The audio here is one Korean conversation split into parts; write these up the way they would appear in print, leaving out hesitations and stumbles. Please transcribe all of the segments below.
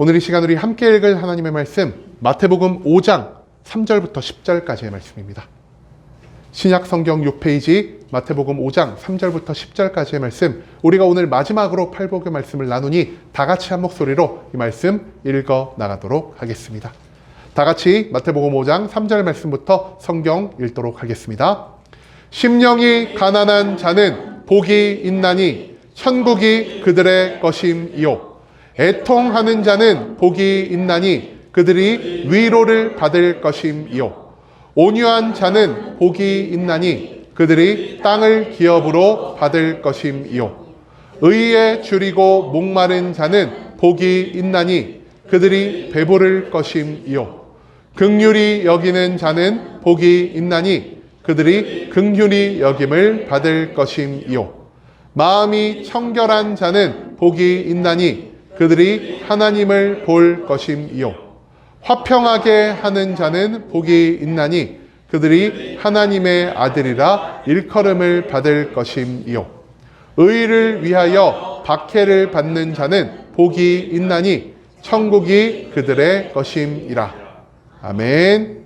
오늘 이 시간 우리 함께 읽을 하나님의 말씀 마태복음 5장 3절부터 10절까지의 말씀입니다. 신약 성경 6페이지 마태복음 5장 3절부터 10절까지의 말씀, 우리가 오늘 마지막으로 팔복의 말씀을 나누니 다 같이 한 목소리로 이 말씀 읽어 나가도록 하겠습니다. 다 같이 마태복음 5장 3절 말씀부터 성경 읽도록 하겠습니다. 심령이 가난한 자는 복이 있나니 천국이 그들의 것임이요, 애통하는 자는 복이 있나니 그들이 위로를 받을 것임이요, 온유한 자는 복이 있나니 그들이 땅을 기업으로 받을 것임이요, 의에 줄이고 목마른 자는 복이 있나니 그들이 배부를 것임이요, 긍휼히 여기는 자는 복이 있나니 그들이 긍휼히 여김을 받을 것임이요, 마음이 청결한 자는 복이 있나니 그들이 하나님을 볼 것임이요, 화평하게 하는 자는 복이 있나니 그들이 하나님의 아들이라 일컬음을 받을 것임이요, 의를 위하여 박해를 받는 자는 복이 있나니 천국이 그들의 것임이라. 아멘.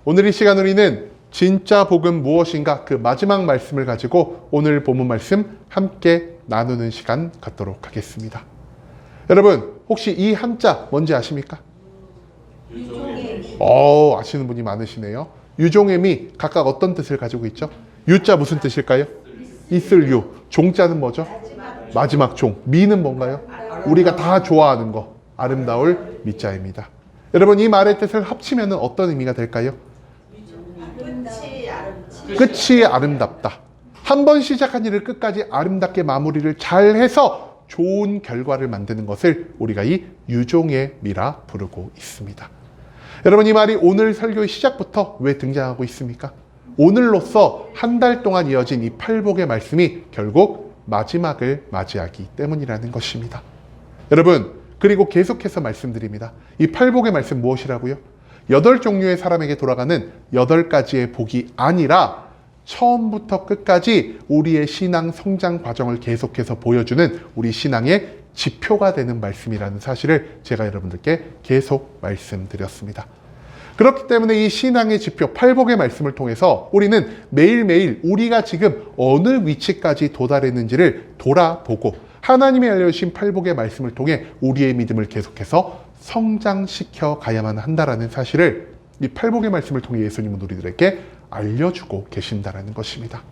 오늘 이 시간 우리는 진짜 복은 무엇인가, 그 마지막 말씀을 가지고 오늘 본문 말씀 함께 나누는 시간 갖도록 하겠습니다. 여러분, 혹시 이 한자 뭔지 아십니까? 유종의 아시는 분이 많으시네요. 유종의미 각각 어떤 뜻을 가지고 있죠? 유자 무슨 뜻일까요? 있을 유. 종자는 뭐죠? 마지막 종. 미는 뭔가요? 우리가 다 좋아하는 거, 아름다울 미자입니다. 여러분, 이 말의 뜻을 합치면 어떤 의미가 될까요? 끝이 아름답다. 한 번 시작한 일을 끝까지 아름답게 마무리를 잘 해서 좋은 결과를 만드는 것을 우리가 이 유종의 미라 부르고 있습니다. 여러분, 이 말이 오늘 설교의 시작부터 왜 등장하고 있습니까? 오늘로써 한 달 동안 이어진 이 팔복의 말씀이 결국 마지막을 맞이하기 때문이라는 것입니다. 여러분, 그리고 계속해서 말씀드립니다. 이 팔복의 말씀 무엇이라고요? 8종류의 사람에게 돌아가는 8가지의 복이 아니라 처음부터 끝까지 우리의 신앙 성장 과정을 계속해서 보여주는 우리 신앙의 지표가 되는 말씀이라는 사실을 제가 여러분들께 계속 말씀드렸습니다. 그렇기 때문에 이 신앙의 지표, 팔복의 말씀을 통해서 우리는 매일매일 우리가 지금 어느 위치까지 도달했는지를 돌아보고 하나님이 알려주신 팔복의 말씀을 통해 우리의 믿음을 계속해서 성장시켜 가야만 한다라는 사실을 이 팔복의 말씀을 통해 예수님은 우리들에게 알려주고 계신다라는 것입니다.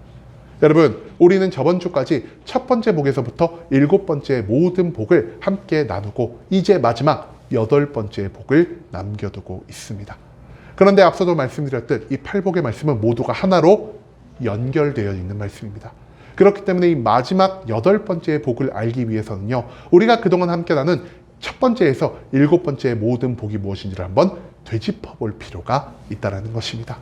여러분, 우리는 저번 주까지 첫 번째 복에서부터 7번째 모든 복을 함께 나누고 이제 마지막 8번째 복을 남겨두고 있습니다. 그런데 앞서도 말씀드렸듯 이 팔복의 말씀은 모두가 하나로 연결되어 있는 말씀입니다. 그렇기 때문에 이 마지막 8번째 복을 알기 위해서는요, 우리가 그동안 함께 나눈 첫 번째에서 7번째 모든 복이 무엇인지를 한번 되짚어 볼 필요가 있다는 것입니다.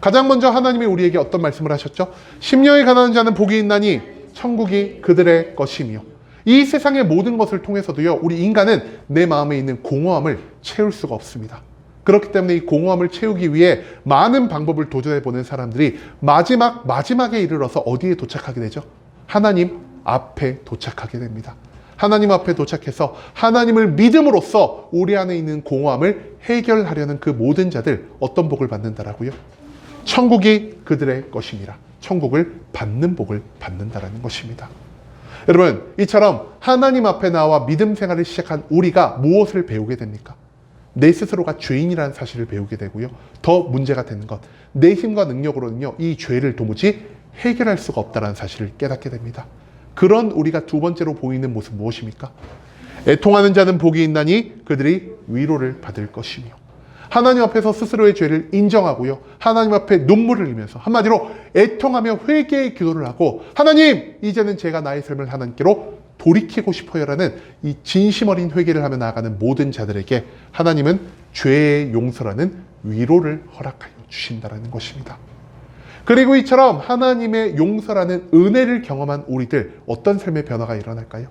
가장 먼저 하나님이 우리에게 어떤 말씀을 하셨죠? 심령이 가난한 자는 복이 있나니 천국이 그들의 것이며, 이 세상의 모든 것을 통해서도요, 우리 인간은 내 마음에 있는 공허함을 채울 수가 없습니다. 그렇기 때문에 이 공허함을 채우기 위해 많은 방법을 도전해보는 사람들이 마지막에 이르러서 어디에 도착하게 되죠? 하나님 앞에 도착하게 됩니다. 하나님 앞에 도착해서 하나님을 믿음으로써 우리 안에 있는 공허함을 해결하려는 그 모든 자들, 어떤 복을 받는다라고요? 천국이 그들의 것입니다. 천국을 받는 복을 받는다라는 것입니다. 여러분, 이처럼 하나님 앞에 나와 믿음 생활을 시작한 우리가 무엇을 배우게 됩니까? 내 스스로가 죄인이라는 사실을 배우게 되고요. 더 문제가 되는 것, 내 힘과 능력으로는요, 이 죄를 도무지 해결할 수가 없다는 사실을 깨닫게 됩니다. 그런 우리가 두 번째로 보이는 모습 무엇입니까? 애통하는 자는 복이 있나니 그들이 위로를 받을 것이며, 하나님 앞에서 스스로의 죄를 인정하고요, 하나님 앞에 눈물을 흘리면서 한마디로 애통하며 회개의 기도를 하고, 하나님, 이제는 제가 나의 삶을 하나님께로 돌이키고 싶어요라는 이 진심 어린 회개를 하며 나아가는 모든 자들에게 하나님은 죄의 용서라는 위로를 허락하여 주신다는 것입니다. 그리고 이처럼 하나님의 용서라는 은혜를 경험한 우리들, 어떤 삶의 변화가 일어날까요?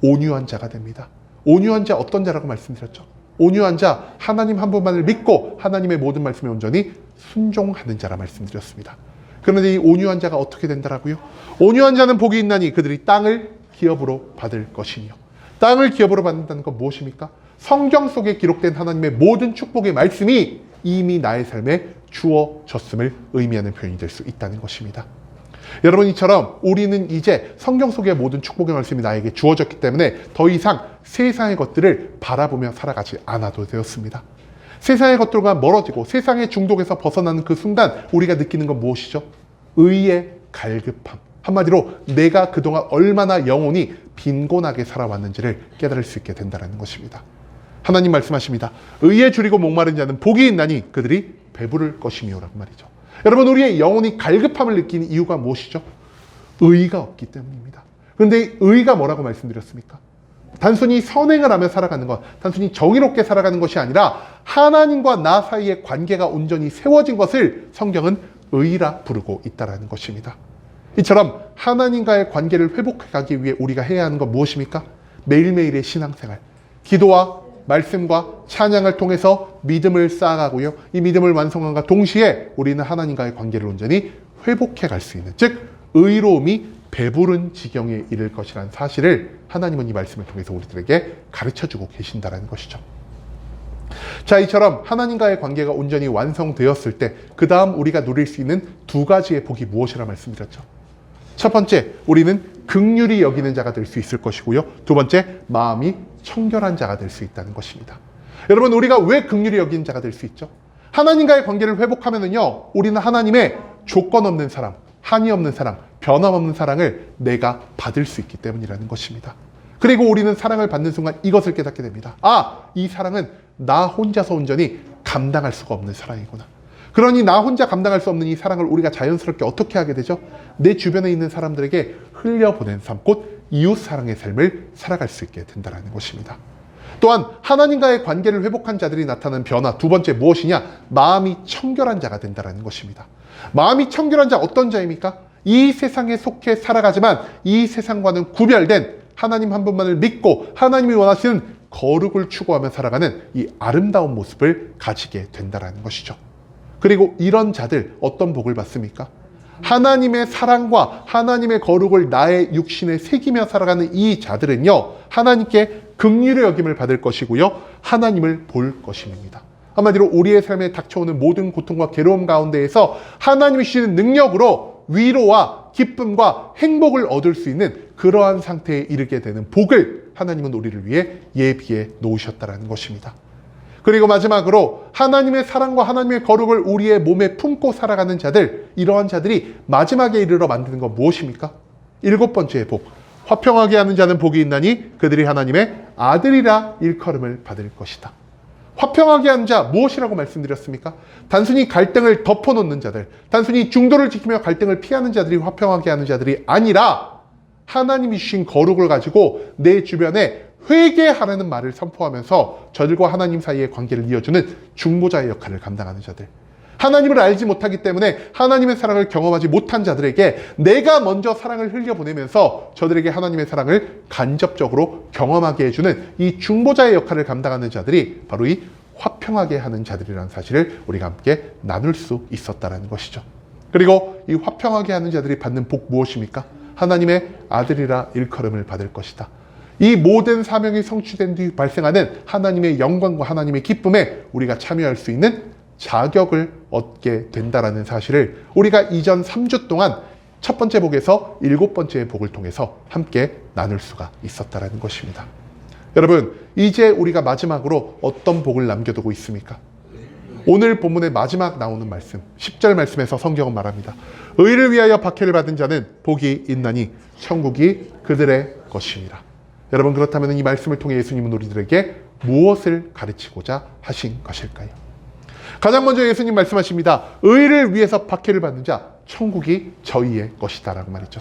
온유한 자가 됩니다. 온유한 자, 어떤 자라고 말씀드렸죠? 온유한 자, 하나님 한 분만을 믿고 하나님의 모든 말씀에 온전히 순종하는 자라 말씀드렸습니다. 그런데 이 온유한 자가 어떻게 된다라고요? 온유한 자는 복이 있나니 그들이 땅을 기업으로 받을 것이며, 땅을 기업으로 받는다는 건 무엇입니까? 성경 속에 기록된 하나님의 모든 축복의 말씀이 이미 나의 삶에 주어졌음을 의미하는 표현이 될 수 있다는 것입니다. 여러분, 이처럼 우리는 이제 성경 속의 모든 축복의 말씀이 나에게 주어졌기 때문에 더 이상 세상의 것들을 바라보며 살아가지 않아도 되었습니다. 세상의 것들과 멀어지고 세상의 중독에서 벗어나는 그 순간 우리가 느끼는 건 무엇이죠? 의의 갈급함. 한마디로 내가 그동안 얼마나 영혼이 빈곤하게 살아왔는지를 깨달을 수 있게 된다는 것입니다. 하나님 말씀하십니다. 의에 줄이고 목마른 자는 복이 있나니 그들이 배부를 것이며라고 말이죠. 여러분, 우리의 영혼이 갈급함을 느끼는 이유가 무엇이죠? 의가 없기 때문입니다. 그런데 의가 뭐라고 말씀드렸습니까? 단순히 선행을 하며 살아가는 것, 단순히 정의롭게 살아가는 것이 아니라 하나님과 나 사이의 관계가 온전히 세워진 것을 성경은 의라 부르고 있다는 것입니다. 이처럼 하나님과의 관계를 회복해 가기 위해 우리가 해야 하는 건 무엇입니까? 매일매일의 신앙생활, 기도와 말씀과 찬양을 통해서 믿음을 쌓아가고요. 이 믿음을 완성함과 동시에 우리는 하나님과의 관계를 온전히 회복해 갈 수 있는, 즉 의로움이 배부른 지경에 이를 것이라는 사실을 하나님은 이 말씀을 통해서 우리들에게 가르쳐주고 계신다는 것이죠. 자, 이처럼 하나님과의 관계가 온전히 완성되었을 때 그 다음 우리가 누릴 수 있는 두 가지의 복이 무엇이라 말씀드렸죠? 첫 번째, 우리는 긍휼히 여기는 자가 될 수 있을 것이고요. 두 번째, 마음이 청결한 자가 될 수 있다는 것입니다. 여러분, 우리가 왜 긍휼히 여기는 자가 될 수 있죠? 하나님과의 관계를 회복하면은요, 우리는 하나님의 조건 없는 사랑, 한이 없는 사랑, 변함없는 사랑을 내가 받을 수 있기 때문이라는 것입니다. 그리고 우리는 사랑을 받는 순간 이것을 깨닫게 됩니다. 아, 이 사랑은 나 혼자서 온전히 감당할 수가 없는 사랑이구나. 그러니 나 혼자 감당할 수 없는 이 사랑을 우리가 자연스럽게 어떻게 하게 되죠? 내 주변에 있는 사람들에게 흘려보낸 삶, 곧 이웃사랑의 삶을 살아갈 수 있게 된다는 것입니다. 또한 하나님과의 관계를 회복한 자들이 나타나는 변화, 두 번째 무엇이냐? 마음이 청결한 자가 된다는 것입니다. 마음이 청결한 자, 어떤 자입니까? 이 세상에 속해 살아가지만 이 세상과는 구별된 하나님 한 분만을 믿고 하나님이 원하시는 거룩을 추구하며 살아가는 이 아름다운 모습을 가지게 된다는 것이죠. 그리고 이런 자들 어떤 복을 받습니까? 하나님의 사랑과 하나님의 거룩을 나의 육신에 새기며 살아가는 이 자들은요, 하나님께 긍휼의 여김을 받을 것이고요, 하나님을 볼 것입니다. 한마디로 우리의 삶에 닥쳐오는 모든 고통과 괴로움 가운데에서 하나님이 주시는 능력으로 위로와 기쁨과 행복을 얻을 수 있는 그러한 상태에 이르게 되는 복을 하나님은 우리를 위해 예비해 놓으셨다는 것입니다. 그리고 마지막으로 하나님의 사랑과 하나님의 거룩을 우리의 몸에 품고 살아가는 자들, 이러한 자들이 마지막에 이르러 만드는 건 무엇입니까? 일곱 번째의 복, 화평하게 하는 자는 복이 있나니 그들이 하나님의 아들이라 일컬음을 받을 것이다. 화평하게 하는 자, 무엇이라고 말씀드렸습니까? 단순히 갈등을 덮어놓는 자들, 단순히 중도를 지키며 갈등을 피하는 자들이 화평하게 하는 자들이 아니라 하나님이 주신 거룩을 가지고 내 주변에 회개하라는 말을 선포하면서 저들과 하나님 사이의 관계를 이어주는 중보자의 역할을 감당하는 자들, 하나님을 알지 못하기 때문에 하나님의 사랑을 경험하지 못한 자들에게 내가 먼저 사랑을 흘려보내면서 저들에게 하나님의 사랑을 간접적으로 경험하게 해주는 이 중보자의 역할을 감당하는 자들이 바로 이 화평하게 하는 자들이라는 사실을 우리가 함께 나눌 수 있었다는 것이죠. 그리고 이 화평하게 하는 자들이 받는 복 무엇입니까? 하나님의 아들이라 일컬음을 받을 것이다. 이 모든 사명이 성취된 뒤 발생하는 하나님의 영광과 하나님의 기쁨에 우리가 참여할 수 있는 자격을 얻게 된다는 사실을 우리가 이전 3주 동안 첫 번째 복에서 일곱 번째의 복을 통해서 함께 나눌 수가 있었다는 것입니다. 여러분, 이제 우리가 마지막으로 어떤 복을 남겨두고 있습니까? 오늘 본문의 마지막 나오는 말씀, 10절 말씀에서 성경은 말합니다. 의를 위하여 박해를 받은 자는 복이 있나니 천국이 그들의 것이니라. 여러분, 그렇다면 이 말씀을 통해 예수님은 우리들에게 무엇을 가르치고자 하신 것일까요? 가장 먼저 예수님 말씀하십니다. 의를 위해서 박해를 받는 자, 천국이 저희의 것이다 라고 말했죠.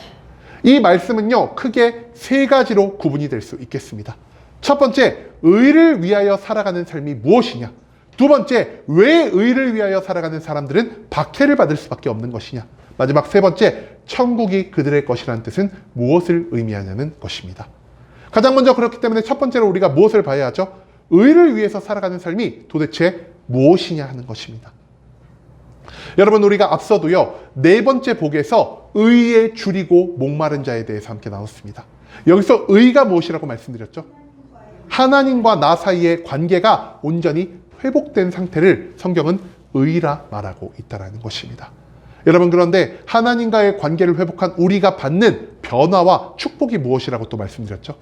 이 말씀은요, 크게 세 가지로 구분이 될 수 있겠습니다. 첫 번째, 의를 위하여 살아가는 삶이 무엇이냐? 두 번째, 왜 의를 위하여 살아가는 사람들은 박해를 받을 수밖에 없는 것이냐? 마지막 세 번째, 천국이 그들의 것이라는 뜻은 무엇을 의미하냐는 것입니다. 가장 먼저 그렇기 때문에 첫 번째로 우리가 무엇을 봐야 하죠? 의를 위해서 살아가는 삶이 도대체 무엇이냐 하는 것입니다. 여러분, 우리가 앞서도요, 네 번째 복에서 의에 줄이고 목마른 자에 대해서 함께 나눴습니다. 여기서 의가 무엇이라고 말씀드렸죠? 하나님과 나 사이의 관계가 온전히 회복된 상태를 성경은 의라 말하고 있다는 것입니다. 여러분, 그런데 하나님과의 관계를 회복한 우리가 받는 변화와 축복이 무엇이라고 또 말씀드렸죠?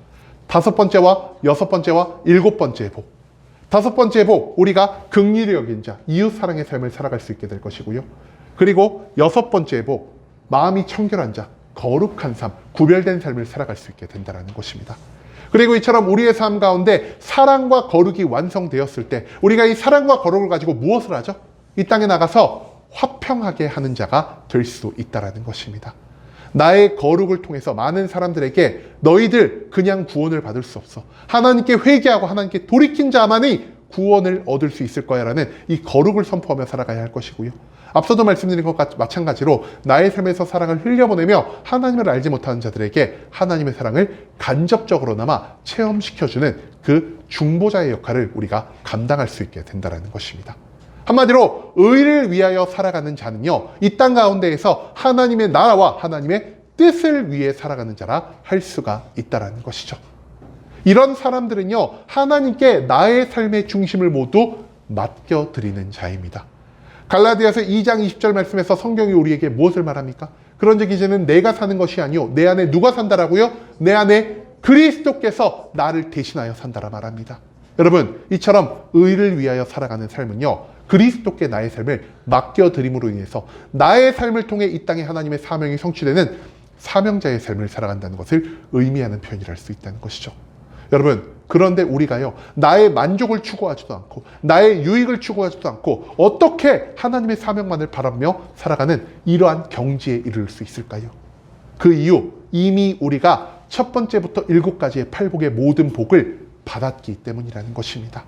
5번째와 6번째와 7번째 복. 5번째 복, 우리가 긍휼히 여긴 자, 이웃사랑의 삶을 살아갈 수 있게 될 것이고요. 그리고 6번째 복, 마음이 청결한 자, 거룩한 삶, 구별된 삶을 살아갈 수 있게 된다는 것입니다. 그리고 이처럼 우리의 삶 가운데 사랑과 거룩이 완성되었을 때 우리가 이 사랑과 거룩을 가지고 무엇을 하죠? 이 땅에 나가서 화평하게 하는 자가 될 수 있다는 것입니다. 나의 거룩을 통해서 많은 사람들에게 너희들 그냥 구원을 받을 수 없어. 하나님께 회개하고 하나님께 돌이킨 자만이 구원을 얻을 수 있을 거야 라는 이 거룩을 선포하며 살아가야 할 것이고요. 앞서도 말씀드린 것과 마찬가지로 나의 삶에서 사랑을 흘려보내며 하나님을 알지 못하는 자들에게 하나님의 사랑을 간접적으로나마 체험시켜주는 그 중보자의 역할을 우리가 감당할 수 있게 된다는 것입니다. 한마디로 의를 위하여 살아가는 자는요, 이 땅 가운데에서 하나님의 나라와 하나님의 뜻을 위해 살아가는 자라 할 수가 있다는 것이죠. 이런 사람들은요, 하나님께 나의 삶의 중심을 모두 맡겨드리는 자입니다. 갈라디아서 2장 20절 말씀에서 성경이 우리에게 무엇을 말합니까? 그런즉 이제는 내가 사는 것이 아니요 내 안에 누가 산다라고요? 내 안에 그리스도께서 나를 대신하여 산다라 말합니다. 여러분, 이처럼 의를 위하여 살아가는 삶은요, 그리스도께 나의 삶을 맡겨드림으로 인해서 나의 삶을 통해 이 땅에 하나님의 사명이 성취되는 사명자의 삶을 살아간다는 것을 의미하는 표현이라 할 수 있다는 것이죠. 여러분, 그런데 우리가요, 나의 만족을 추구하지도 않고 나의 유익을 추구하지도 않고 어떻게 하나님의 사명만을 바라며 살아가는 이러한 경지에 이를 수 있을까요? 그 이유, 이미 우리가 첫 번째부터 7가지의 팔복의 모든 복을 받았기 때문이라는 것입니다.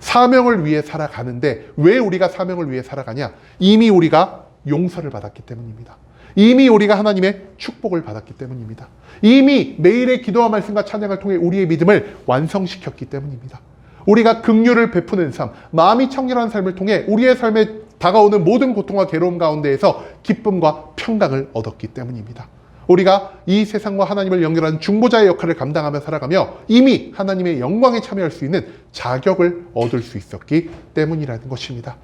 사명을 위해 살아가는데 왜 우리가 사명을 위해 살아가냐? 이미 우리가 용서를 받았기 때문입니다. 이미 우리가 하나님의 축복을 받았기 때문입니다. 이미 매일의 기도와 말씀과 찬양을 통해 우리의 믿음을 완성시켰기 때문입니다. 우리가 긍휼을 베푸는 삶, 마음이 청결한 삶을 통해 우리의 삶에 다가오는 모든 고통과 괴로움 가운데에서 기쁨과 평강을 얻었기 때문입니다. 우리가 이 세상과 하나님을 연결하는 중보자의 역할을 감당하며 살아가며 이미 하나님의 영광에 참여할 수 있는 자격을 얻을 수 있었기 때문이라는 것입니다.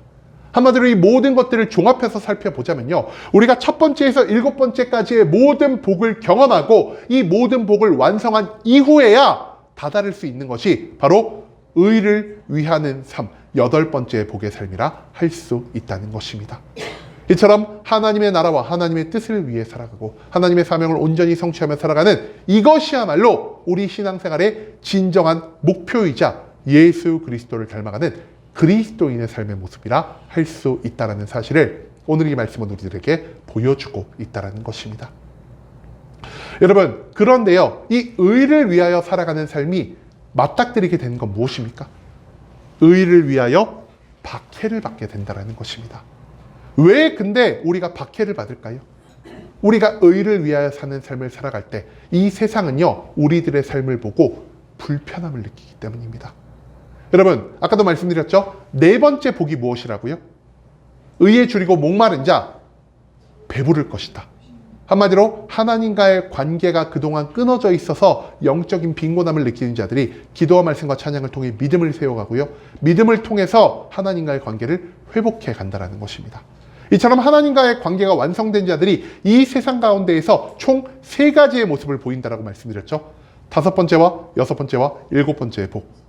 한마디로 이 모든 것들을 종합해서 살펴보자면요, 우리가 첫 번째에서 7번째까지의 모든 복을 경험하고 이 모든 복을 완성한 이후에야 다다를 수 있는 것이 바로 의를 위하는 삶, 8번째 복의 삶이라 할 수 있다는 것입니다. 이처럼 하나님의 나라와 하나님의 뜻을 위해 살아가고 하나님의 사명을 온전히 성취하며 살아가는 이것이야말로 우리 신앙생활의 진정한 목표이자 예수 그리스도를 닮아가는 그리스도인의 삶의 모습이라 할 수 있다는 사실을 오늘 이 말씀은 우리들에게 보여주고 있다는 것입니다. 여러분, 그런데요, 이 의를 위하여 살아가는 삶이 맞닥뜨리게 되는 건 무엇입니까? 의를 위하여 박해를 받게 된다는 것입니다. 왜 근데 우리가 박해를 받을까요? 우리가 의를 위하여 사는 삶을 살아갈 때 이 세상은요, 우리들의 삶을 보고 불편함을 느끼기 때문입니다. 여러분, 아까도 말씀드렸죠? 4번째 복이 무엇이라고요? 의에 줄이고 목마른 자, 배부를 것이다. 한마디로 하나님과의 관계가 그동안 끊어져 있어서 영적인 빈곤함을 느끼는 자들이 기도와 말씀과 찬양을 통해 믿음을 세워가고요, 믿음을 통해서 하나님과의 관계를 회복해 간다는 것입니다. 이처럼 하나님과의 관계가 완성된 자들이 이 세상 가운데에서 총 3가지의 모습을 보인다라고 말씀드렸죠. 5번째와 6번째와 7번째의 복.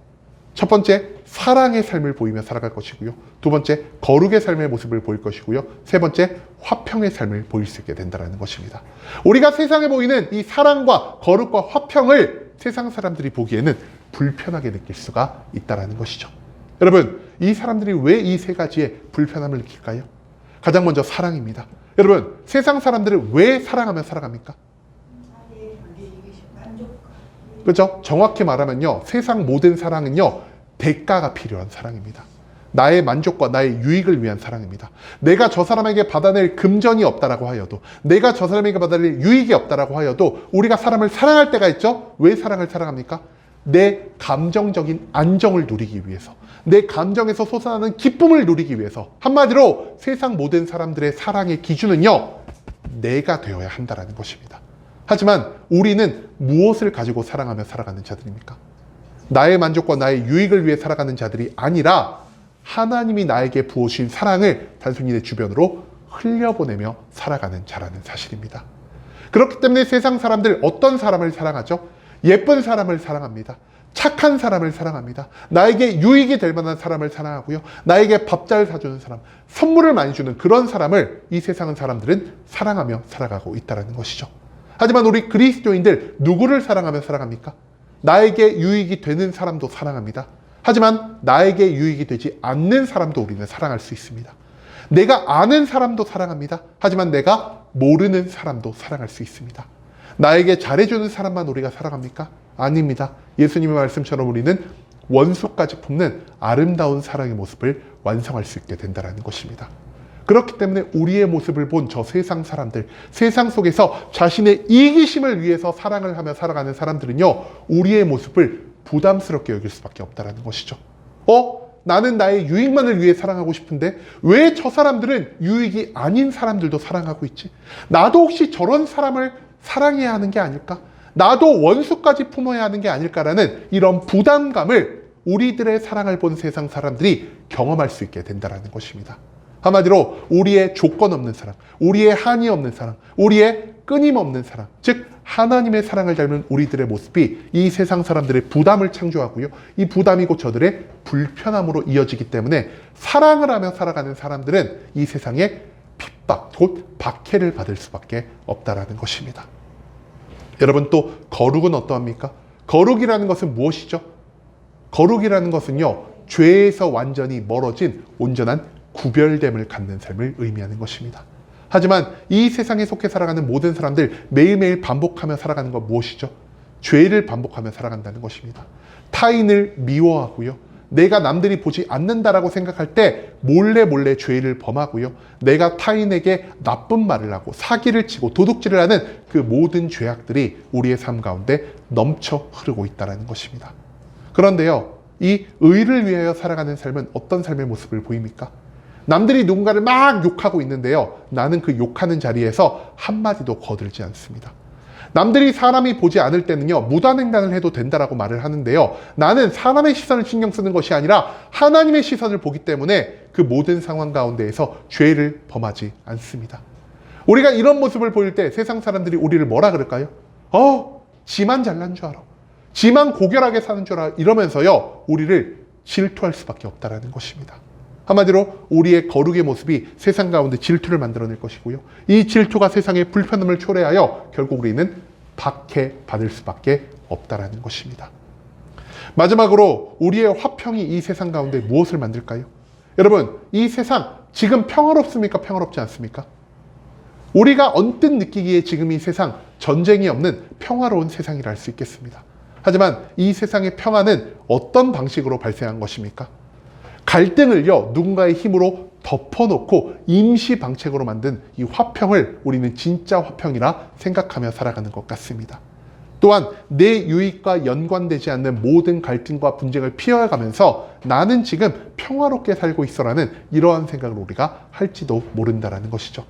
첫 번째, 사랑의 삶을 보이며 살아갈 것이고요. 2번째, 거룩의 삶의 모습을 보일 것이고요. 3번째, 화평의 삶을 보일 수 있게 된다는 것입니다. 우리가 세상에 보이는 이 사랑과 거룩과 화평을 세상 사람들이 보기에는 불편하게 느낄 수가 있다는 것이죠. 여러분, 이 사람들이 왜 이 3가지의 불편함을 느낄까요? 가장 먼저 사랑입니다. 여러분, 세상 사람들은 왜 사랑하며 살아갑니까? 그렇죠? 정확히 말하면요, 세상 모든 사랑은요, 대가가 필요한 사랑입니다. 나의 만족과 나의 유익을 위한 사랑입니다. 내가 저 사람에게 받아낼 금전이 없다라고 하여도, 내가 저 사람에게 받아낼 유익이 없다라고 하여도 우리가 사람을 사랑할 때가 있죠? 왜 사랑을 사랑합니까? 내 감정적인 안정을 누리기 위해서, 내 감정에서 솟아나는 기쁨을 누리기 위해서. 한마디로 세상 모든 사람들의 사랑의 기준은요, 내가 되어야 한다는 것입니다. 하지만 우리는 무엇을 가지고 사랑하며 살아가는 자들입니까? 나의 만족과 나의 유익을 위해 살아가는 자들이 아니라 하나님이 나에게 부어주신 사랑을 단순히 내 주변으로 흘려보내며 살아가는 자라는 사실입니다. 그렇기 때문에 세상 사람들 어떤 사람을 사랑하죠? 예쁜 사람을 사랑합니다. 착한 사람을 사랑합니다. 나에게 유익이 될 만한 사람을 사랑하고요. 나에게 밥 잘 사주는 사람, 선물을 많이 주는 그런 사람을 이 세상 사람들은 사랑하며 살아가고 있다는 것이죠. 하지만 우리 그리스도인들 누구를 사랑하며 살아갑니까? 나에게 유익이 되는 사람도 사랑합니다. 하지만 나에게 유익이 되지 않는 사람도 우리는 사랑할 수 있습니다. 내가 아는 사람도 사랑합니다. 하지만 내가 모르는 사람도 사랑할 수 있습니다. 나에게 잘해주는 사람만 우리가 사랑합니까? 아닙니다. 예수님의 말씀처럼 우리는 원수까지 품는 아름다운 사랑의 모습을 완성할 수 있게 된다는 것입니다. 그렇기 때문에 우리의 모습을 본 저 세상 사람들, 세상 속에서 자신의 이기심을 위해서 사랑을 하며 살아가는 사람들은요, 우리의 모습을 부담스럽게 여길 수밖에 없다는 것이죠. 나는 나의 유익만을 위해 사랑하고 싶은데 왜 저 사람들은 유익이 아닌 사람들도 사랑하고 있지? 나도 혹시 저런 사람을 사랑해야 하는 게 아닐까? 나도 원수까지 품어야 하는 게 아닐까라는 이런 부담감을 우리들의 사랑을 본 세상 사람들이 경험할 수 있게 된다는 것입니다. 한마디로 우리의 조건 없는 사랑, 우리의 한이 없는 사랑, 우리의 끊임없는 사랑, 즉 하나님의 사랑을 닮은 우리들의 모습이 이 세상 사람들의 부담을 창조하고요. 이 부담이 곧 저들의 불편함으로 이어지기 때문에 사랑을 하며 살아가는 사람들은 이 세상에 핍박, 곧 박해를 받을 수밖에 없다는 것입니다. 여러분, 또 거룩은 어떠합니까? 거룩이라는 것은 무엇이죠? 거룩이라는 것은요, 죄에서 완전히 멀어진 온전한 구별됨을 갖는 삶을 의미하는 것입니다. 하지만 이 세상에 속해 살아가는 모든 사람들 매일매일 반복하며 살아가는 건 무엇이죠? 죄를 반복하며 살아간다는 것입니다. 타인을 미워하고요. 내가 남들이 보지 않는다라고 생각할 때 몰래 죄를 범하고요. 내가 타인에게 나쁜 말을 하고 사기를 치고 도둑질을 하는 그 모든 죄악들이 우리의 삶 가운데 넘쳐 흐르고 있다는 것입니다. 그런데요, 이 의를 위하여 살아가는 삶은 어떤 삶의 모습을 보입니까? 남들이 누군가를 막 욕하고 있는데요, 나는 그 욕하는 자리에서 한마디도 거들지 않습니다. 남들이 사람이 보지 않을 때는요, 무단횡단을 해도 된다라고 말을 하는데요, 나는 사람의 시선을 신경 쓰는 것이 아니라 하나님의 시선을 보기 때문에 그 모든 상황 가운데에서 죄를 범하지 않습니다. 우리가 이런 모습을 보일 때 세상 사람들이 우리를 뭐라 그럴까요? 지만 잘난 줄 알아, 지만 고결하게 사는 줄 알아, 이러면서요, 우리를 질투할 수밖에 없다는 것입니다. 한마디로 우리의 거룩의 모습이 세상 가운데 질투를 만들어낼 것이고요. 이 질투가 세상의 불편함을 초래하여 결국 우리는 박해받을 수밖에 없다는 것입니다. 마지막으로 우리의 화평이 이 세상 가운데 무엇을 만들까요? 여러분, 이 세상 지금 평화롭습니까? 평화롭지 않습니까? 우리가 언뜻 느끼기에 지금 이 세상 전쟁이 없는 평화로운 세상이라 할 수 있겠습니다. 하지만 이 세상의 평화는 어떤 방식으로 발생한 것입니까? 갈등을요, 누군가의 힘으로 덮어놓고 임시 방책으로 만든 이 화평을 우리는 진짜 화평이라 생각하며 살아가는 것 같습니다. 또한 내 유익과 연관되지 않는 모든 갈등과 분쟁을 피해가면서 나는 지금 평화롭게 살고 있어라는 이러한 생각을 우리가 할지도 모른다는 것이죠.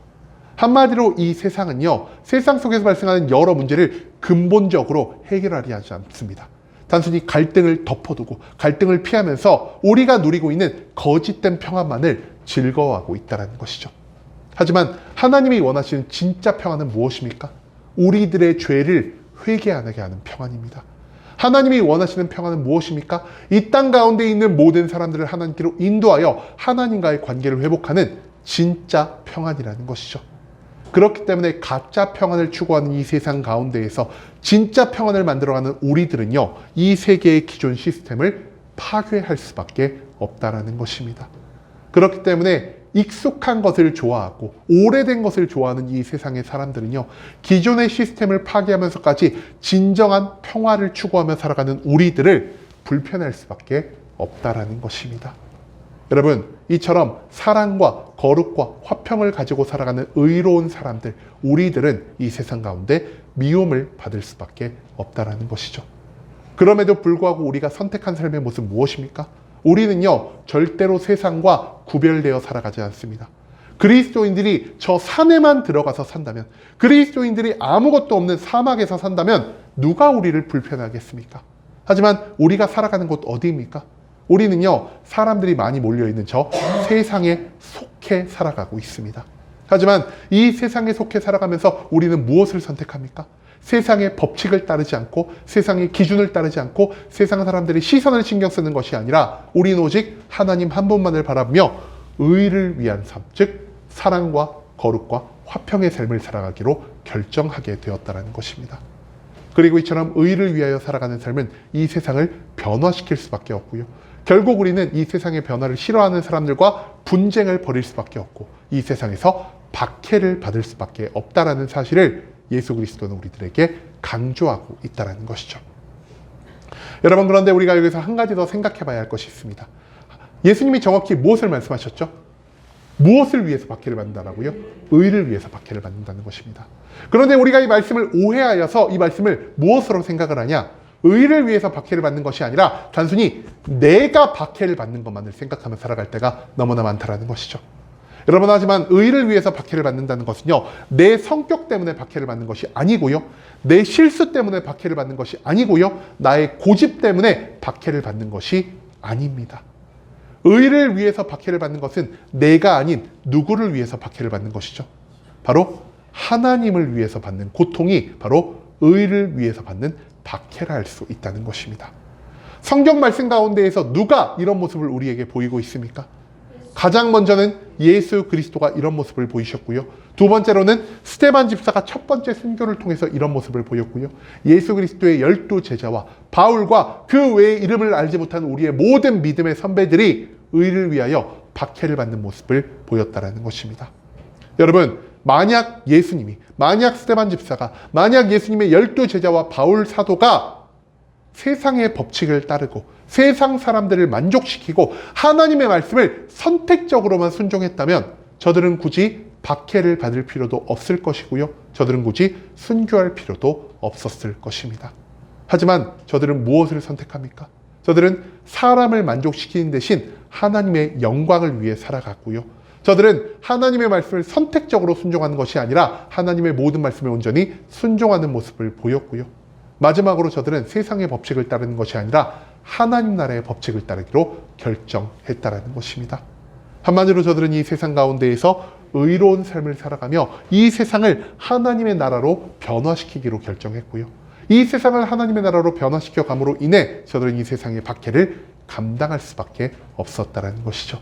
한마디로 이 세상은요, 세상 속에서 발생하는 여러 문제를 근본적으로 해결하려 하지 않습니다. 단순히 갈등을 덮어두고 갈등을 피하면서 우리가 누리고 있는 거짓된 평화만을 즐거워하고 있다는 것이죠. 하지만 하나님이 원하시는 진짜 평화는 무엇입니까? 우리들의 죄를 회개하게 하는 평안입니다. 하나님이 원하시는 평화는 무엇입니까? 이 땅 가운데 있는 모든 사람들을 하나님께로 인도하여 하나님과의 관계를 회복하는 진짜 평안이라는 것이죠. 그렇기 때문에 가짜 평안을 추구하는 이 세상 가운데에서 진짜 평안을 만들어가는 우리들은요, 이 세계의 기존 시스템을 파괴할 수밖에 없다는 것입니다. 그렇기 때문에 익숙한 것을 좋아하고 오래된 것을 좋아하는 이 세상의 사람들은요, 기존의 시스템을 파괴하면서까지 진정한 평화를 추구하며 살아가는 우리들을 불편할 수밖에 없다는 것입니다. 여러분, 이처럼 사랑과 거룩과 화평을 가지고 살아가는 의로운 사람들, 우리들은 이 세상 가운데 미움을 받을 수밖에 없다는 것이죠. 그럼에도 불구하고 우리가 선택한 삶의 모습은 무엇입니까? 우리는요, 절대로 세상과 구별되어 살아가지 않습니다. 그리스도인들이 저 산에만 들어가서 산다면, 그리스도인들이 아무것도 없는 사막에서 산다면 누가 우리를 불편하겠습니까? 하지만 우리가 살아가는 곳 어디입니까? 우리는요, 사람들이 많이 몰려있는 저 세상에 속해 살아가고 있습니다. 하지만 이 세상에 속해 살아가면서 우리는 무엇을 선택합니까? 세상의 법칙을 따르지 않고 세상의 기준을 따르지 않고 세상 사람들의 시선을 신경 쓰는 것이 아니라 우리는 오직 하나님 한 분만을 바라보며 의를 위한 삶, 즉 사랑과 거룩과 화평의 삶을 살아가기로 결정하게 되었다는 것입니다. 그리고 이처럼 의를 위하여 살아가는 삶은 이 세상을 변화시킬 수밖에 없고요. 결국 우리는 이 세상의 변화를 싫어하는 사람들과 분쟁을 벌일 수밖에 없고 이 세상에서 박해를 받을 수밖에 없다라는 사실을 예수 그리스도는 우리들에게 강조하고 있다는 것이죠. 여러분, 그런데 우리가 여기서 한 가지 더 생각해 봐야 할 것이 있습니다. 예수님이 정확히 무엇을 말씀하셨죠? 무엇을 위해서 박해를 받는다라고요? 의를 위해서 박해를 받는다는 것입니다. 그런데 우리가 이 말씀을 오해하여서 이 말씀을 무엇으로 생각을 하냐? 의를 위해서 박해를 받는 것이 아니라 단순히 내가 박해를 받는 것만을 생각하며 살아갈 때가 너무나 많다라는 것이죠. 여러분, 하지만 의를 위해서 박해를 받는다는 것은요, 내 성격 때문에 박해를 받는 것이 아니고요, 내 실수 때문에 박해를 받는 것이 아니고요, 나의 고집 때문에 박해를 받는 것이 아닙니다. 의를 위해서 박해를 받는 것은 내가 아닌 누구를 위해서 박해를 받는 것이죠. 바로 하나님을 위해서 받는 고통이 바로 의를 위해서 받는 박해라 할 수 있다는 것입니다. 성경 말씀 가운데에서 누가 이런 모습을 우리에게 보이고 있습니까? 가장 먼저는 예수 그리스도가 이런 모습을 보이셨고요. 두 번째로는 스데반 집사가 첫 번째 순교를 통해서 이런 모습을 보였고요. 예수 그리스도의 12 제자와 바울과 그 외의 이름을 알지 못한 우리의 모든 믿음의 선배들이 의를 위하여 박해를 받는 모습을 보였다는 것입니다. 여러분, 만약 스데반 집사가, 만약 예수님의 12 제자와 바울 사도가 세상의 법칙을 따르고 세상 사람들을 만족시키고 하나님의 말씀을 선택적으로만 순종했다면 저들은 굳이 박해를 받을 필요도 없을 것이고요. 저들은 굳이 순교할 필요도 없었을 것입니다. 하지만 저들은 무엇을 선택합니까? 저들은 사람을 만족시키는 대신 하나님의 영광을 위해 살아갔고요. 저들은 하나님의 말씀을 선택적으로 순종하는 것이 아니라 하나님의 모든 말씀에 온전히 순종하는 모습을 보였고요. 마지막으로 저들은 세상의 법칙을 따르는 것이 아니라 하나님 나라의 법칙을 따르기로 결정했다라는 것입니다. 한마디로 저들은 이 세상 가운데에서 의로운 삶을 살아가며 이 세상을 하나님의 나라로 변화시키기로 결정했고요. 이 세상을 하나님의 나라로 변화시켜 감으로 인해 저들은 이 세상의 박해를 감당할 수밖에 없었다라는 것이죠.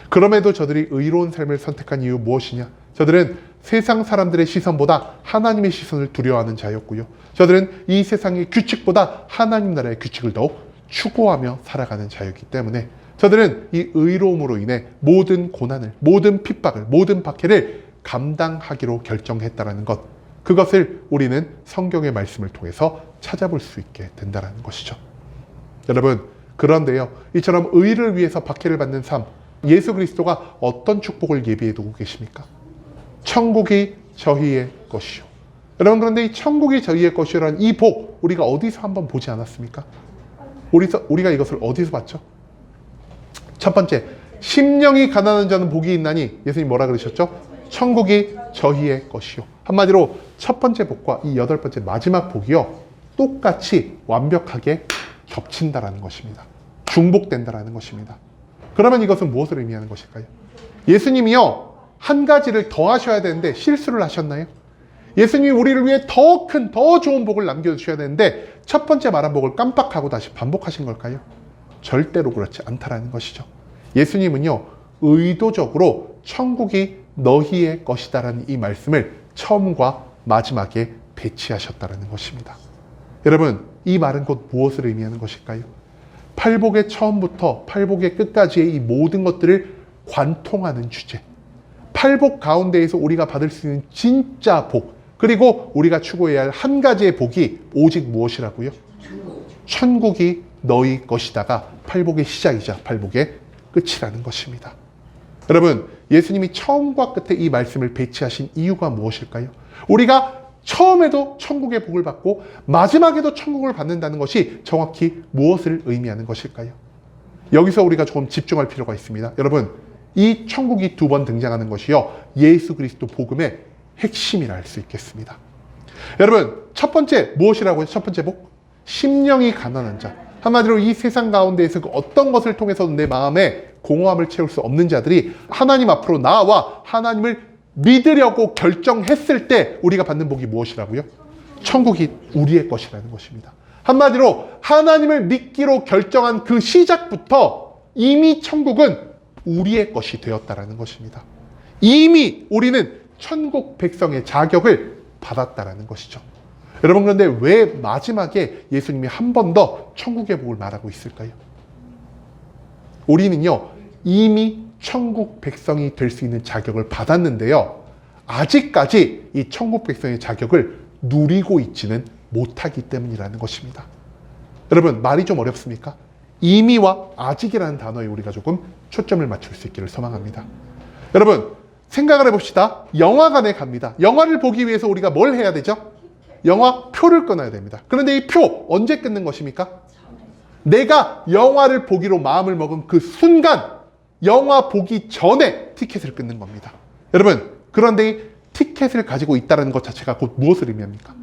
그럼에도 저들이 의로운 삶을 선택한 이유 무엇이냐? 저들은 세상 사람들의 시선보다 하나님의 시선을 두려워하는 자였고요. 저들은 이 세상의 규칙보다 하나님 나라의 규칙을 더욱 추구하며 살아가는 자였기 때문에 저들은 이 의로움으로 인해 모든 고난을, 모든 핍박을, 모든 박해를 감당하기로 결정했다라는 것, 그것을 우리는 성경의 말씀을 통해서 찾아볼 수 있게 된다는 것이죠. 여러분, 그런데요, 이처럼 의를 위해서 박해를 받는 삶, 예수 그리스도가 어떤 축복을 예비해 두고 계십니까? 천국이 저희의 것이요. 여러분, 그런데 이 천국이 저희의 것이라는 이 복, 우리가 어디서 한번 보지 않았습니까? 우리가 이것을 어디서 봤죠? 첫 번째, 심령이 가난한 자는 복이 있나니, 예수님 뭐라 그러셨죠? 천국이 저희의 것이요. 한마디로 첫 번째 복과 이 8번째 마지막 복이요, 똑같이 완벽하게 겹친다라는 것입니다. 중복된다라는 것입니다. 그러면 이것은 무엇을 의미하는 것일까요? 예수님이요, 한 가지를 더 하셔야 되는데 실수를 하셨나요? 예수님이 우리를 위해 더 큰, 더 좋은 복을 남겨주셔야 되는데 첫 번째 말한 복을 깜빡하고 다시 반복하신 걸까요? 절대로 그렇지 않다라는 것이죠. 예수님은요, 의도적으로 천국이 너희의 것이다라는 이 말씀을 처음과 마지막에 배치하셨다라는 것입니다. 여러분, 이 말은 곧 무엇을 의미하는 것일까요? 팔복의 처음부터 팔복의 끝까지의 이 모든 것들을 관통하는 주제, 팔복 가운데에서 우리가 받을 수 있는 진짜 복, 그리고 우리가 추구해야 할 한 가지의 복이 오직 무엇이라고요? 천국이 너희 것이다가 팔복의 시작이자 팔복의 끝이라는 것입니다. 여러분, 예수님이 처음과 끝에 이 말씀을 배치하신 이유가 무엇일까요? 우리가 처음에도 천국의 복을 받고 마지막에도 천국을 받는다는 것이 정확히 무엇을 의미하는 것일까요? 여기서 우리가 조금 집중할 필요가 있습니다. 여러분, 이 천국이 2번 등장하는 것이요, 예수 그리스도 복음의 핵심이라 할 수 있겠습니다. 여러분, 첫 번째 무엇이라고요? 첫 번째 복? 심령이 가난한 자, 한마디로 이 세상 가운데에서 그 어떤 것을 통해서도 내 마음에 공허함을 채울 수 없는 자들이 하나님 앞으로 나와 하나님을 믿으려고 결정했을 때 우리가 받는 복이 무엇이라고요? 천국이 우리의 것이라는 것입니다. 한마디로 하나님을 믿기로 결정한 그 시작부터 이미 천국은 우리의 것이 되었다라는 것입니다. 이미 우리는 천국 백성의 자격을 받았다라는 것이죠. 여러분, 그런데 왜 마지막에 예수님이 한 번 더 천국의 복을 말하고 있을까요? 우리는요, 이미 천국 백성이 될 수 있는 자격을 받았는데요, 아직까지 이 천국 백성의 자격을 누리고 있지는 못하기 때문이라는 것입니다. 여러분, 말이 좀 어렵습니까? 이미와 아직이라는 단어에 우리가 조금 초점을 맞출 수 있기를 소망합니다. 여러분, 생각을 해봅시다. 영화관에 갑니다. 영화를 보기 위해서 우리가 뭘 해야 되죠? 영화 표를 끊어야 됩니다. 그런데 이 표 언제 끊는 것입니까? 내가 영화를 보기로 마음을 먹은 그 순간, 영화 보기 전에 티켓을 끊는 겁니다. 여러분, 그런데 이 티켓을 가지고 있다는 것 자체가 곧 무엇을 의미합니까?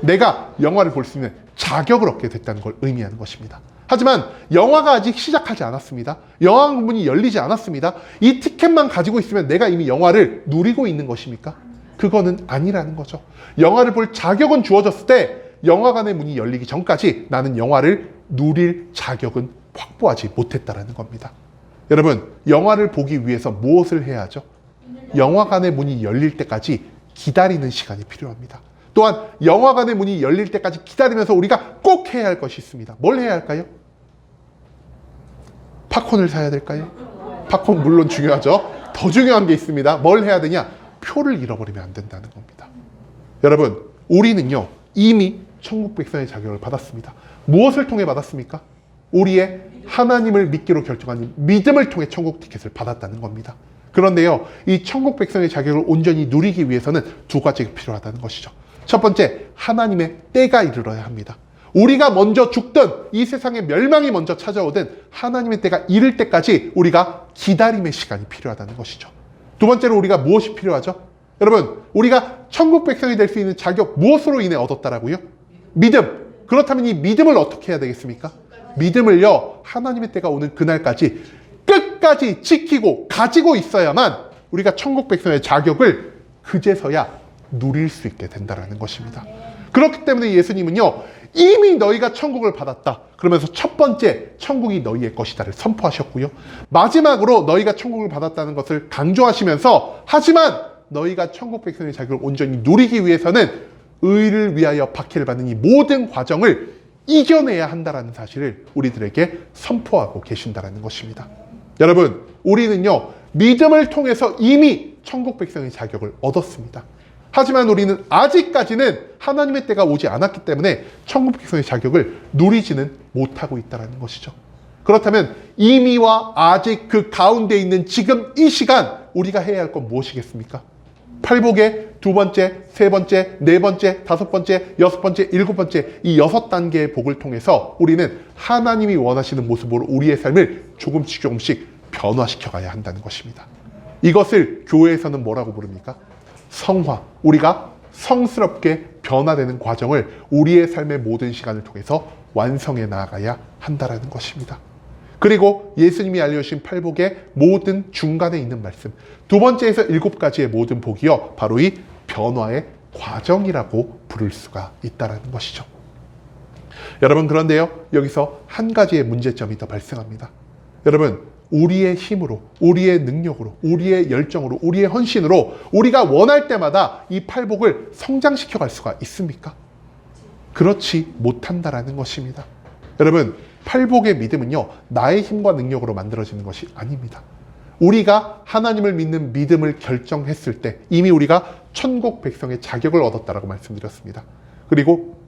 내가 영화를 볼 수 있는 자격을 얻게 됐다는 걸 의미하는 것입니다. 하지만 영화가 아직 시작하지 않았습니다. 영화 문이 열리지 않았습니다. 이 티켓만 가지고 있으면 내가 이미 영화를 누리고 있는 것입니까? 그거는 아니라는 거죠. 영화를 볼 자격은 주어졌을 때 영화관의 문이 열리기 전까지 나는 영화를 누릴 자격은 확보하지 못했다라는 겁니다. 여러분, 영화를 보기 위해서 무엇을 해야 하죠? 영화관의 문이 열릴 때까지 기다리는 시간이 필요합니다. 또한 영화관의 문이 열릴 때까지 기다리면서 우리가 꼭 해야 할 것이 있습니다. 뭘 해야 할까요? 팝콘을 사야 될까요? 팝콘 물론 중요하죠. 더 중요한 게 있습니다. 뭘 해야 되냐? 표를 잃어버리면 안 된다는 겁니다. 여러분, 우리는요, 이미 천국 백성의 자격을 받았습니다. 무엇을 통해 받았습니까? 우리의 하나님을 믿기로 결정한 믿음을 통해 천국 티켓을 받았다는 겁니다. 그런데요, 이 천국 백성의 자격을 온전히 누리기 위해서는 두 가지가 필요하다는 것이죠. 첫 번째, 하나님의 때가 이르러야 합니다. 우리가 먼저 죽든 이 세상의 멸망이 먼저 찾아오든 하나님의 때가 이를 때까지 우리가 기다림의 시간이 필요하다는 것이죠. 두 번째로 우리가 무엇이 필요하죠? 여러분, 우리가 천국 백성이 될 수 있는 자격, 무엇으로 인해 얻었다라고요? 믿음. 그렇다면 이 믿음을 어떻게 해야 되겠습니까? 믿음을요, 하나님의 때가 오는 그날까지 끝까지 지키고 가지고 있어야만 우리가 천국 백성의 자격을 그제서야 누릴 수 있게 된다는 것입니다. 그렇기 때문에 예수님은요, 이미 너희가 천국을 받았다 그러면서 첫 번째, 천국이 너희의 것이다를 선포하셨고요, 마지막으로 너희가 천국을 받았다는 것을 강조하시면서, 하지만 너희가 천국 백성의 자격을 온전히 누리기 위해서는 의를 위하여 박해를 받는 이 모든 과정을 이겨내야 한다는 사실을 우리들에게 선포하고 계신다는 것입니다. 여러분, 우리는요, 믿음을 통해서 이미 천국 백성의 자격을 얻었습니다. 하지만 우리는 아직까지는 하나님의 때가 오지 않았기 때문에 천국 백성의 자격을 누리지는 못하고 있다는 것이죠. 그렇다면 이미와 아직 그 가운데 있는 지금 이 시간 우리가 해야 할 건 무엇이겠습니까? 팔복의 두 번째, 세 번째, 네 번째, 다섯 번째, 여섯 번째, 일곱 번째, 이 6단계의 복을 통해서 우리는 하나님이 원하시는 모습으로 우리의 삶을 조금씩 변화시켜 가야 한다는 것입니다. 이것을 교회에서는 뭐라고 부릅니까? 성화. 우리가 성스럽게 변화되는 과정을 우리의 삶의 모든 시간을 통해서 완성해 나아가야 한다는 것입니다. 그리고 예수님이 알려주신 팔복의 모든 중간에 있는 말씀, 두 번째에서 7가지의 모든 복이요, 바로 이 변화의 과정이라고 부를 수가 있다는 것이죠. 여러분, 그런데요, 여기서 한 가지의 문제점이 더 발생합니다. 여러분, 우리의 힘으로, 우리의 능력으로, 우리의 열정으로, 우리의 헌신으로 우리가 원할 때마다 이 팔복을 성장시켜 갈 수가 있습니까? 그렇지 못한다라는 것입니다. 여러분, 팔복의 믿음은요, 나의 힘과 능력으로 만들어지는 것이 아닙니다. 우리가 하나님을 믿는 믿음을 결정했을 때 이미 우리가 천국 백성의 자격을 얻었다라고 말씀드렸습니다. 그리고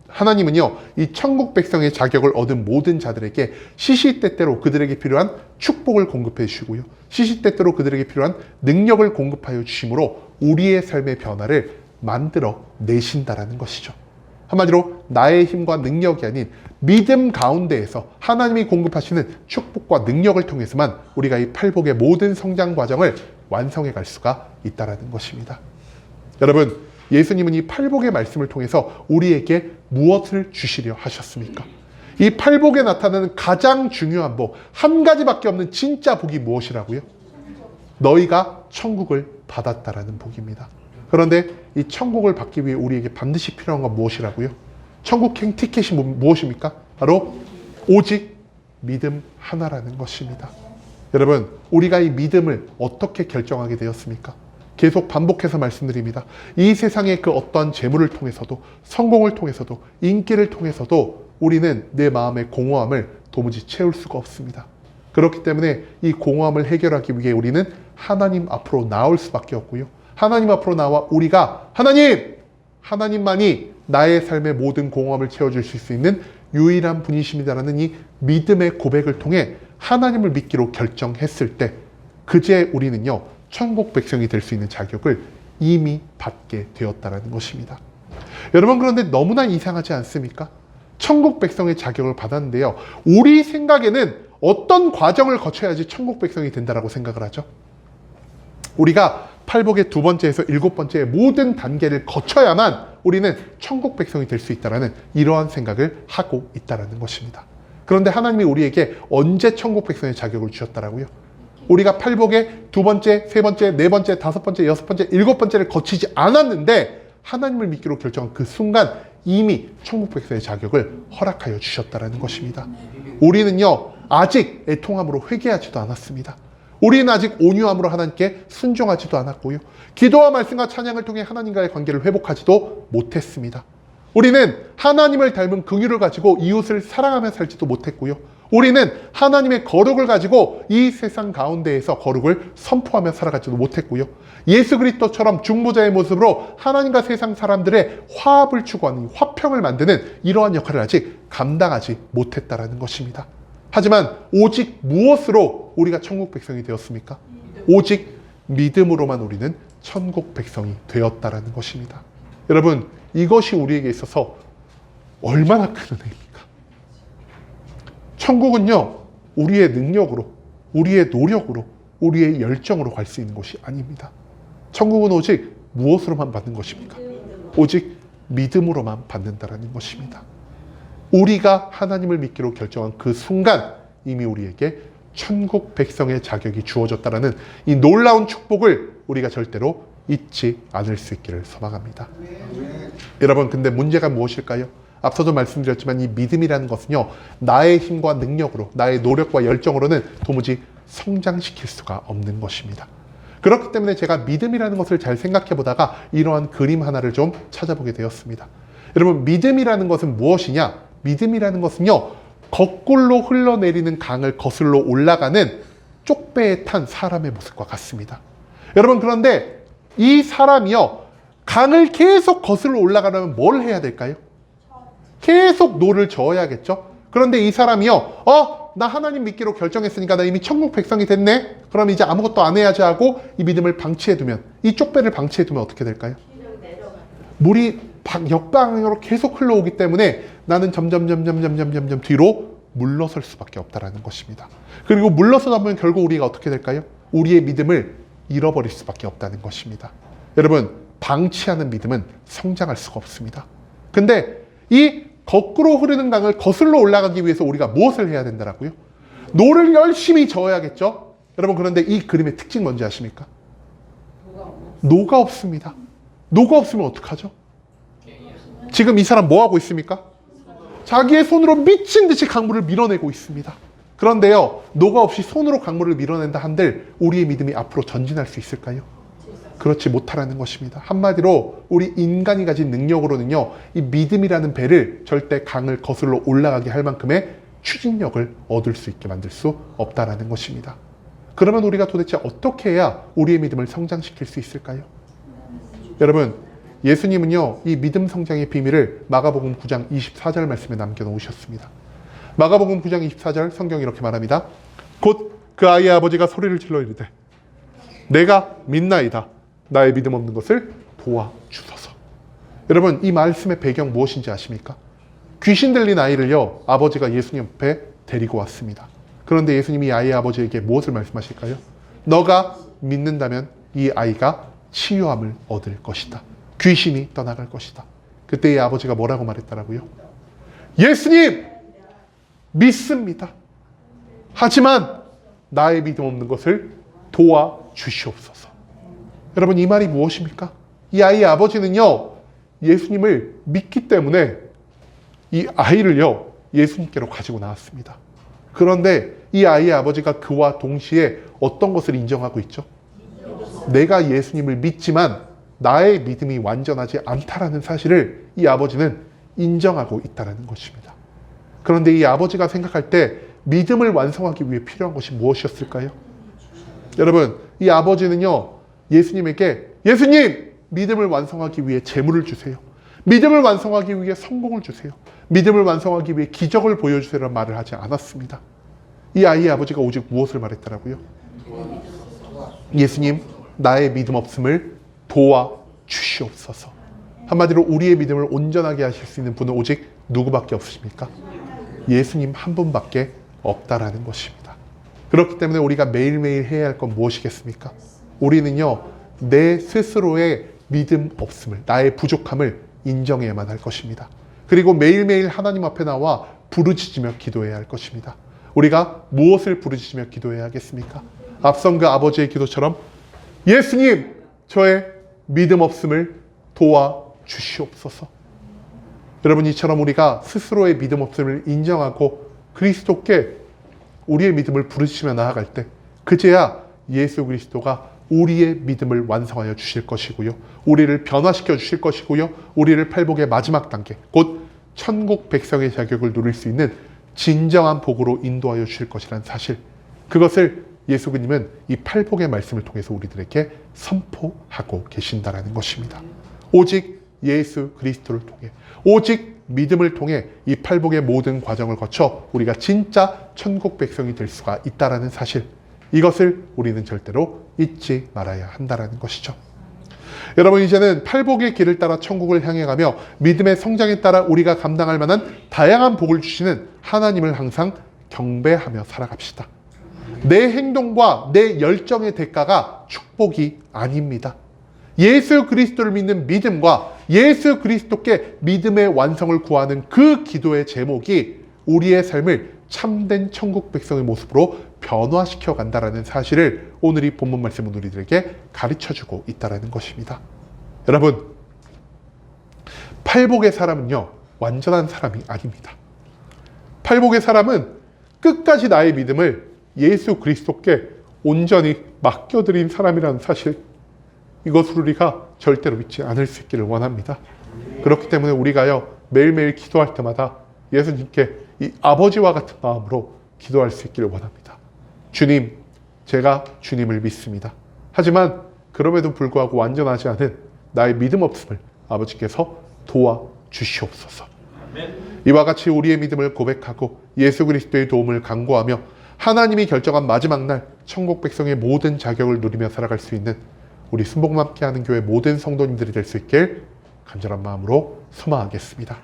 하나님은요, 이 천국 백성의 자격을 얻은 모든 자들에게 시시때때로 그들에게 필요한 축복을 공급해 주시고요, 시시때때로 그들에게 필요한 능력을 공급하여 주심으로 우리의 삶의 변화를 만들어 내신다라는 것이죠. 한마디로 나의 힘과 능력이 아닌 믿음 가운데에서 하나님이 공급하시는 축복과 능력을 통해서만 우리가 이 팔복의 모든 성장 과정을 완성해 갈 수가 있다는 것입니다. 여러분, 예수님은 이 팔복의 말씀을 통해서 우리에게 무엇을 주시려 하셨습니까? 이 팔복에 나타나는 가장 중요한 복, 한 가지밖에 없는 진짜 복이 무엇이라고요? 너희가 천국을 받았다라는 복입니다. 그런데 이 천국을 받기 위해 우리에게 반드시 필요한 건 무엇이라고요? 천국행 티켓이 무엇입니까? 바로 오직 믿음 하나라는 것입니다. 여러분, 우리가 이 믿음을 어떻게 결정하게 되었습니까? 계속 반복해서 말씀드립니다. 이 세상의 그 어떠한 재물을 통해서도, 성공을 통해서도, 인기를 통해서도 우리는 내 마음의 공허함을 도무지 채울 수가 없습니다. 그렇기 때문에 이 공허함을 해결하기 위해 우리는 하나님 앞으로 나올 수밖에 없고요. 하나님 앞으로 나와 우리가 하나님만이 나의 삶의 모든 공허함을 채워줄 수 있는 유일한 분이십니다라는 이 믿음의 고백을 통해 하나님을 믿기로 결정했을 때 그제 우리는요, 천국 백성이 될 수 있는 자격을 이미 받게 되었다는 것입니다. 여러분, 그런데 너무나 이상하지 않습니까? 천국 백성의 자격을 받았는데요, 우리 생각에는 어떤 과정을 거쳐야지 천국 백성이 된다라고 생각을 하죠? 우리가 팔복의 두 번째에서 일곱 번째의 모든 단계를 거쳐야만 우리는 천국 백성이 될 수 있다는 이러한 생각을 하고 있다는 것입니다. 그런데 하나님이 우리에게 언제 천국 백성의 자격을 주셨다라고요? 우리가 팔복의 두 번째, 세 번째, 네 번째, 다섯 번째, 여섯 번째, 일곱 번째를 거치지 않았는데 하나님을 믿기로 결정한 그 순간 이미 천국 백성의 자격을 허락하여 주셨다는 것입니다. 우리는요, 아직 애통함으로 회개하지도 않았습니다. 우리는 아직 온유함으로 하나님께 순종하지도 않았고요. 기도와 말씀과 찬양을 통해 하나님과의 관계를 회복하지도 못했습니다. 우리는 하나님을 닮은 긍휼을 가지고 이웃을 사랑하며 살지도 못했고요. 우리는 하나님의 거룩을 가지고 이 세상 가운데에서 거룩을 선포하며 살아가지도 못했고요. 예수 그리스도처럼 중보자의 모습으로 하나님과 세상 사람들의 화합을 추구하는 화평을 만드는 이러한 역할을 아직 감당하지 못했다라는 것입니다. 하지만 오직 무엇으로 우리가 천국 백성이 되었습니까? 오직 믿음으로만 우리는 천국 백성이 되었다라는 것입니다. 여러분, 이것이 우리에게 있어서 얼마나 큰 은혜입니까? 천국은요, 우리의 능력으로, 우리의 노력으로, 우리의 열정으로 갈 수 있는 곳이 아닙니다. 천국은 오직 무엇으로만 받는 것입니까? 오직 믿음으로만 받는다라는 것입니다. 우리가 하나님을 믿기로 결정한 그 순간 이미 우리에게 천국 백성의 자격이 주어졌다라는 이 놀라운 축복을 우리가 절대로 잊지 않을 수 있기를 소망합니다. 여러분, 근데 문제가 무엇일까요? 앞서도 말씀드렸지만 이 믿음이라는 것은요, 나의 힘과 능력으로, 나의 노력과 열정으로는 도무지 성장시킬 수가 없는 것입니다. 그렇기 때문에 제가 믿음이라는 것을 잘 생각해 보다가 이러한 그림 하나를 좀 찾아보게 되었습니다. 여러분, 믿음이라는 것은 무엇이냐? 믿음이라는 것은요, 거꾸로 흘러내리는 강을 거슬러 올라가는 쪽배에 탄 사람의 모습과 같습니다. 여러분, 그런데 이 사람이요, 강을 계속 거슬러 올라가려면 뭘 해야 될까요? 계속 노를 저어야겠죠? 그런데 이 사람이요, 나 하나님 믿기로 결정했으니까 나 이미 천국 백성이 됐네? 그럼 이제 아무것도 안 해야지 하고 이 믿음을 방치해두면, 이 쪽배를 방치해두면 어떻게 될까요? 물이 역방향으로 계속 흘러오기 때문에 나는 점점 뒤로 물러설 수밖에 없다라는 것입니다. 그리고 물러서다 보면 결국 우리가 어떻게 될까요? 우리의 믿음을 잃어버릴 수밖에 없다는 것입니다. 여러분, 방치하는 믿음은 성장할 수가 없습니다. 근데 이 거꾸로 흐르는 강을 거슬러 올라가기 위해서 우리가 무엇을 해야 된다라고요? 노를 열심히 저어야겠죠? 여러분, 그런데 이 그림의 특징 뭔지 아십니까? 노가 없습니다. 노가 없으면 어떡하죠? 지금 이 사람 뭐 하고 있습니까? 자기의 손으로 미친 듯이 강물을 밀어내고 있습니다. 그런데요, 노가 없이 손으로 강물을 밀어낸다 한들 우리의 믿음이 앞으로 전진할 수 있을까요? 그렇지 못하라는 것입니다. 한마디로 우리 인간이 가진 능력으로는요, 이 믿음이라는 배를 절대 강을 거슬러 올라가게 할 만큼의 추진력을 얻을 수 있게 만들 수 없다라는 것입니다. 그러면 우리가 도대체 어떻게 해야 우리의 믿음을 성장시킬 수 있을까요? 여러분, 예수님은요, 이 믿음 성장의 비밀을 마가복음 9장 24절 말씀에 남겨놓으셨습니다. 마가복음 9장 24절 성경이 이렇게 말합니다. 곧 그 아이의 아버지가 소리를 질러 이르되 내가 믿나이다. 나의 믿음 없는 것을 도와주소서. 여러분, 이 말씀의 배경 무엇인지 아십니까? 귀신 들린 아이를요, 아버지가 예수님 앞에 데리고 왔습니다. 그런데 예수님이 이 아이의 아버지에게 무엇을 말씀하실까요? 너가 믿는다면 이 아이가 치유함을 얻을 것이다. 귀신이 떠나갈 것이다. 그때 이 아버지가 뭐라고 말했더라고요? 예수님 믿습니다. 하지만 나의 믿음 없는 것을 도와주시옵소서. 여러분, 이 말이 무엇입니까? 이 아이의 아버지는요, 예수님을 믿기 때문에 이 아이를요, 예수님께로 가지고 나왔습니다. 그런데 이 아이의 아버지가 그와 동시에 어떤 것을 인정하고 있죠? 내가 예수님을 믿지만 나의 믿음이 완전하지 않다라는 사실을 이 아버지는 인정하고 있다는 것입니다. 그런데 이 아버지가 생각할 때 믿음을 완성하기 위해 필요한 것이 무엇이었을까요? 여러분, 이 아버지는요, 예수님에게 예수님! 믿음을 완성하기 위해 재물을 주세요. 믿음을 완성하기 위해 성공을 주세요. 믿음을 완성하기 위해 기적을 보여주세요라는 말을 하지 않았습니다. 이 아이의 아버지가 오직 무엇을 말했더라고요? 예수님, 나의 믿음 없음을 도와주시옵소서. 한마디로 우리의 믿음을 온전하게 하실 수 있는 분은 오직 누구밖에 없으십니까? 예수님 한 분밖에 없다라는 것입니다. 그렇기 때문에 우리가 매일매일 해야 할 건 무엇이겠습니까? 우리는요, 내 스스로의 믿음 없음을, 나의 부족함을 인정해야만 할 것입니다. 그리고 매일매일 하나님 앞에 나와 부르짖으며 기도해야 할 것입니다. 우리가 무엇을 부르짖으며 기도해야 하겠습니까? 앞선 그 아버지의 기도처럼 예수님, 저의 믿음 없음을 도와주시옵소서. 여러분, 이처럼 우리가 스스로의 믿음 없음을 인정하고 그리스도께 우리의 믿음을 부르짖으며 나아갈 때 그제야 예수 그리스도가 우리의 믿음을 완성하여 주실 것이고요, 우리를 변화시켜 주실 것이고요, 우리를 팔복의 마지막 단계, 곧 천국 백성의 자격을 누릴 수 있는 진정한 복으로 인도하여 주실 것이라는 사실, 그것을 예수님은 이 팔복의 말씀을 통해서 우리들에게 선포하고 계신다라는 것입니다. 오직 예수 그리스도를 통해, 오직 믿음을 통해 이 팔복의 모든 과정을 거쳐 우리가 진짜 천국 백성이 될 수가 있다라는 사실, 이것을 우리는 절대로 잊지 말아야 한다라는 것이죠. 여러분, 이제는 팔복의 길을 따라 천국을 향해 가며 믿음의 성장에 따라 우리가 감당할 만한 다양한 복을 주시는 하나님을 항상 경배하며 살아갑시다. 내 행동과 내 열정의 대가가 축복이 아닙니다. 예수 그리스도를 믿는 믿음과 예수 그리스도께 믿음의 완성을 구하는 그 기도의 제목이 우리의 삶을 참된 천국 백성의 모습으로 변화시켜 간다라는 사실을 오늘 이 본문 말씀은 우리들에게 가르쳐주고 있다는 것입니다. 여러분, 팔복의 사람은요, 완전한 사람이 아닙니다. 팔복의 사람은 끝까지 나의 믿음을 예수 그리스도께 온전히 맡겨드린 사람이라는 사실, 이것을 우리가 절대로 믿지 않을 수 있기를 원합니다. 그렇기 때문에 우리가요, 매일매일 기도할 때마다 예수님께 이 아버지와 같은 마음으로 기도할 수 있기를 원합니다. 주님, 제가 주님을 믿습니다. 하지만 그럼에도 불구하고 완전하지 않은 나의 믿음 없음을 아버지께서 도와주시옵소서. 이와 같이 우리의 믿음을 고백하고 예수 그리스도의 도움을 간구하며 하나님이 결정한 마지막 날 천국 백성의 모든 자격을 누리며 살아갈 수 있는 우리 순복음 함께하는 교회 모든 성도님들이 될 수 있길 간절한 마음으로 소망하겠습니다.